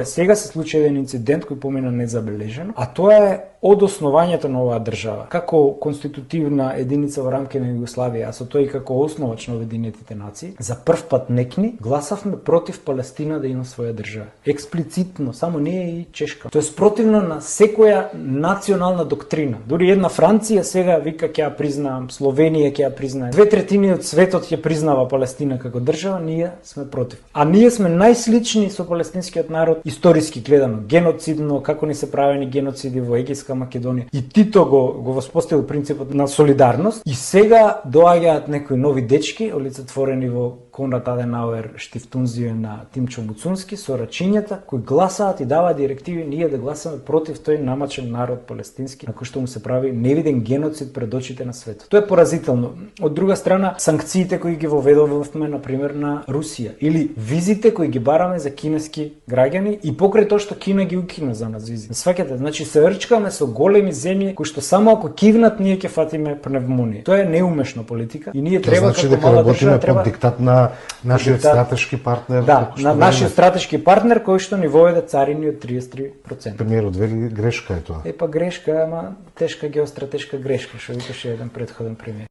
Сега се случи еден инцидент кој помина незабележено, а тоа е од основањето на оваа држава. Како конститутивна единица во рамки на Југославија, а со тој како основач на Обединетите нации, за прв пат некни гласавме против Палестина да има своја држава. Експлицитно, само ние и Чешка. Тоа е спротивно на секоја национална доктрина. Дури една Франција сега вика ќе ја признаам, Словенија ќе ја признае. 2/3 од светот ќе признава Палестина како држава, ние сме против. А ние сме најслични со палестинскиот народ историски гледано, геноцидно, како ни се правени геноциди во Егејска Македонија. И Тито го воспоставил принципот на солидарност и сега доаѓаат некои нови дечки, олицетворени во Конрад Аденауер Штифтунзија на Тимчо Буцунски со рачињата кои гласаат и даваат директиви ние да гласаме против тој намачен народ палестински, на кој што му се прави невиден геноцид пред очите на светот. Тоа е поразително. Од друга страна, санкциите кои ги воведовме на пример на Русија или визите кои ги бараме за кинески граѓани и покрај тоа што Кина ги укина за нас визи. Сваќате, значи се рчкаме со големи земји кои што само ако кивнат ние ќе фатиме пневмонија. Тоа е неумешна политика и ние треба како мала држава треба диктат на нашиот стратешки партнер. Да, на нашиот стратешки партнер кој што ни воведе царини од 33%. Премиерот вели грешка е тоа. Грешка, ама тешка геостратешка грешка, што викаше еден претходен премиер.